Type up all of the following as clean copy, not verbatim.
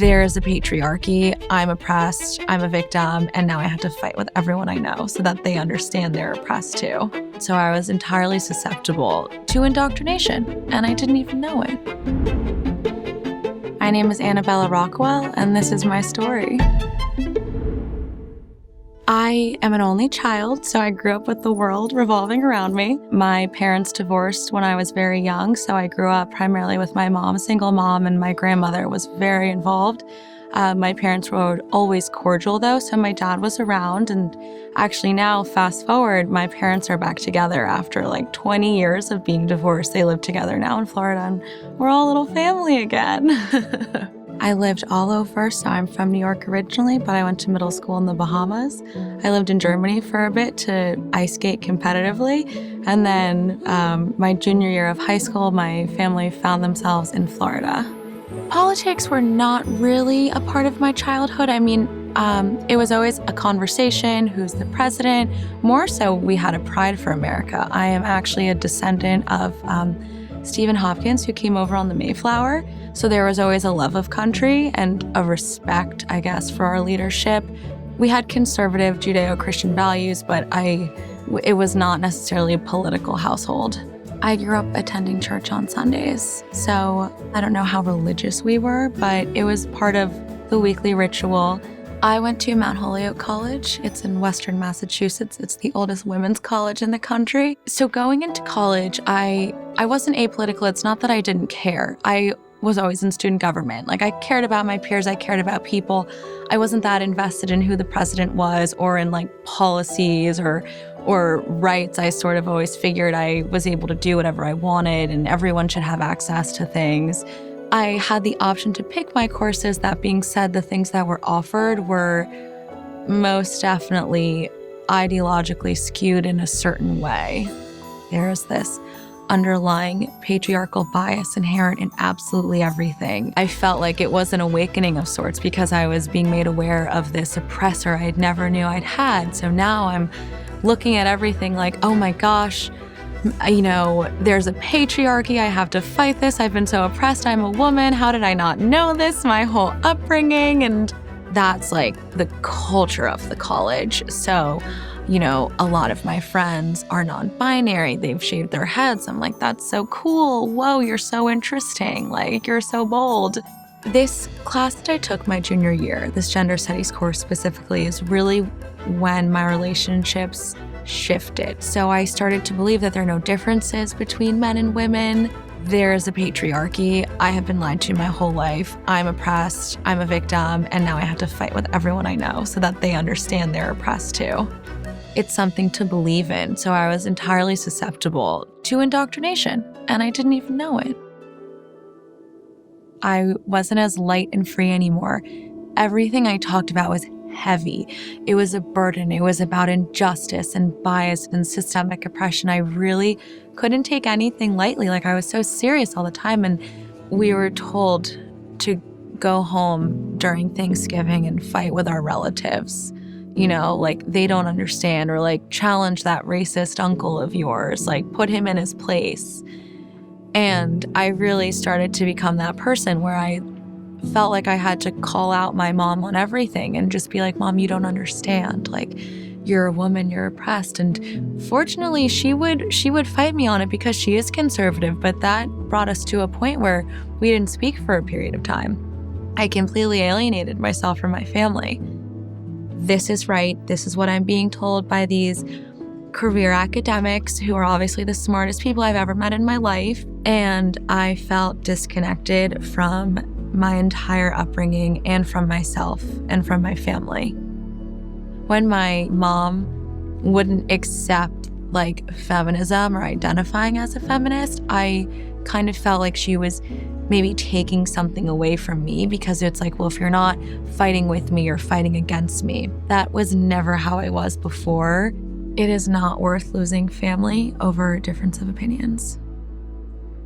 there's a patriarchy, I'm oppressed, I'm a victim, and now I have to fight with everyone I know so that they understand they're oppressed too. So I was entirely susceptible to indoctrination, and I didn't even know it. My name is Annabella Rockwell, and this is my story. I am an only child, so I grew up with the world revolving around me. My parents divorced when I was very young, so I grew up primarily with my mom, a single mom, and my grandmother was very involved. My parents were always cordial, though, so my dad was around. And actually now, fast forward, my parents are back together after like 20 years of being divorced. They live together now in Florida, and we're all a little family again. I lived all over, so I'm from New York originally, but I went to middle school in the Bahamas. I lived in Germany for a bit to ice skate competitively. And then my junior year of high school, my family found themselves in Florida. Politics were not really a part of my childhood. I mean, it was always a conversation, who's the president? More so, we had a pride for America. I am actually a descendant of Stephen Hopkins, who came over on the Mayflower. So there was always a love of country and a respect, I guess, for our leadership. We had conservative Judeo-Christian values, but it was not necessarily a political household. I grew up attending church on Sundays, so I don't know how religious we were, but it was part of the weekly ritual. I went to Mount Holyoke College. It's in Western Massachusetts. It's the oldest women's college in the country. So going into college, I wasn't apolitical. It's not that I didn't care. I was always in student government. Like, I cared about my peers. I cared about people. I wasn't that invested in who the president was or in like policies or rights. I sort of always figured I was able to do whatever I wanted and everyone should have access to things. I had the option to pick my courses. That being said, the things that were offered were most definitely ideologically skewed in a certain way. There's this underlying patriarchal bias inherent in absolutely everything. I felt like it was an awakening of sorts because I was being made aware of this oppressor I never knew I'd had. So now I'm looking at everything like, oh my gosh, there's a patriarchy. I have to fight this. I've been so oppressed. I'm a woman. How did I not know this? My whole upbringing. And that's like the culture of the college. So, a lot of my friends are non-binary. They've shaved their heads. I'm like, that's so cool. Whoa, you're so interesting. Like, you're so bold. This class that I took my junior year, this gender studies course specifically, is really when my relationships shifted. So I started to believe that there are no differences between men and women. There's a patriarchy. I have been lied to my whole life. I'm oppressed. I'm a victim. And now I have to fight with everyone I know so that they understand they're oppressed too. It's something to believe in. So I was entirely susceptible to indoctrination, and I didn't even know it. I wasn't as light and free anymore. Everything I talked about was heavy. It was a burden. It was about injustice and bias and systemic oppression. I really couldn't take anything lightly. Like, I was so serious all the time. And we were told to go home during Thanksgiving and fight with our relatives. Like, they don't understand, or like, challenge that racist uncle of yours, like, put him in his place. And I really started to become that person where I felt like I had to call out my mom on everything and just be like, Mom, you don't understand. Like, you're a woman, you're oppressed. And fortunately, she would fight me on it because she is conservative, but that brought us to a point where we didn't speak for a period of time. I completely alienated myself from my family. This is right. This is what I'm being told by these career academics who are obviously the smartest people I've ever met in my life. And I felt disconnected from my entire upbringing and from myself and from my family. When my mom wouldn't accept like feminism or identifying as a feminist, I kind of felt like she was maybe taking something away from me, because it's like, well, if you're not fighting with me, you're fighting against me. That was never how I was before. It is not worth losing family over a difference of opinions.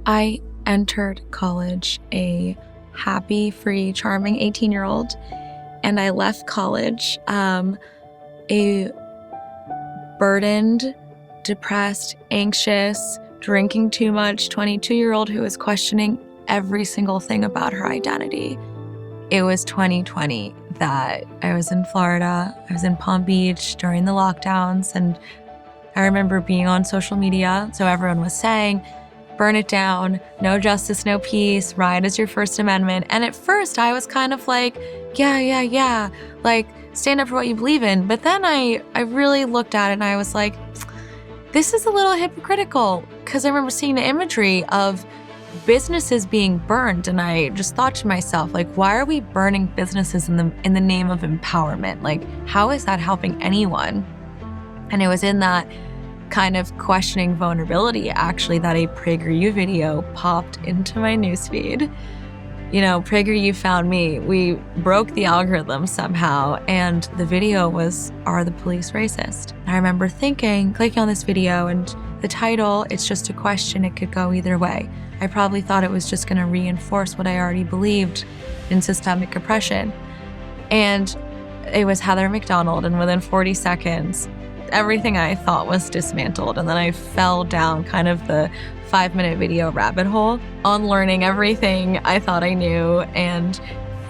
I entered college a happy, free, charming 18-year-old, and I left college a burdened, depressed, anxious, drinking too much 22-year-old who was questioning every single thing about her identity. It was 2020 that I was in Florida. I was in Palm Beach during the lockdowns, and I remember being on social media. So everyone was saying, burn it down, no justice, no peace, riot is your First Amendment. And at first I was kind of like, yeah, like stand up for what you believe in. But then I really looked at it and I was like, this is a little hypocritical, because I remember seeing the imagery of businesses being burned, and I just thought to myself, like, why are we burning businesses in the name of empowerment? Like, how is that helping anyone? And it was in that kind of questioning vulnerability, actually, that a PragerU video popped into my newsfeed. You know, PragerU found me. We broke the algorithm somehow, and the video was, "Are the police racist?" I remember clicking on this video, and the title, it's just a question, it could go either way. I probably thought it was just gonna reinforce what I already believed in systemic oppression. And it was Heather McDonald, and within 40 seconds, everything I thought was dismantled. And then I fell down kind of the 5-minute video rabbit hole, unlearning everything I thought I knew and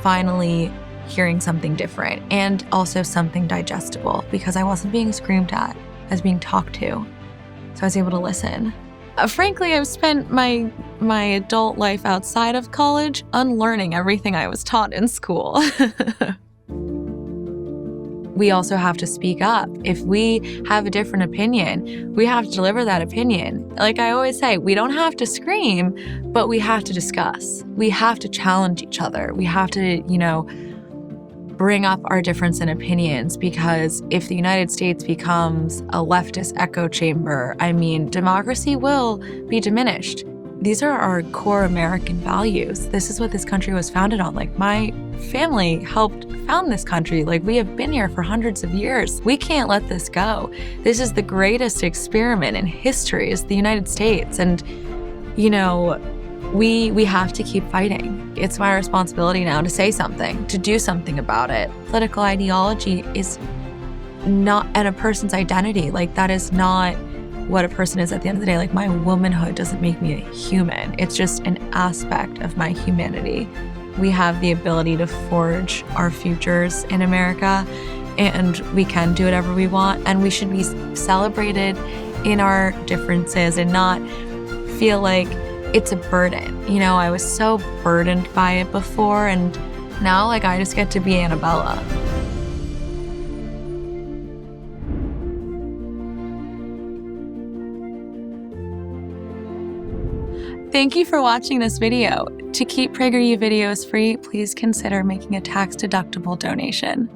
finally hearing something different, and also something digestible, because I wasn't being screamed at, I was being talked to. So I was able to listen. Frankly, I've spent my adult life outside of college unlearning everything I was taught in school. We also have to speak up. If we have a different opinion, we have to deliver that opinion. Like I always say, we don't have to scream, but we have to discuss. We have to challenge each other. We have to, bring up our difference in opinions, because if the United States becomes a leftist echo chamber, democracy will be diminished. These are our core American values. This is what this country was founded on. Like, my family helped found this country. Like, we have been here for hundreds of years. We can't let this go. This is the greatest experiment in history, is the United States. And, we have to keep fighting. It's my responsibility now to say something, to do something about it. Political ideology is not, and a person's identity, like, that is not what a person is at the end of the day. Like, my womanhood doesn't make me a human. It's just an aspect of my humanity. We have the ability to forge our futures in America, and we can do whatever we want, and we should be celebrated in our differences and not feel like it's a burden. I was so burdened by it before, and now, like, I just get to be Annabella. Thank you for watching this video. To keep PragerU videos free, please consider making a tax-deductible donation.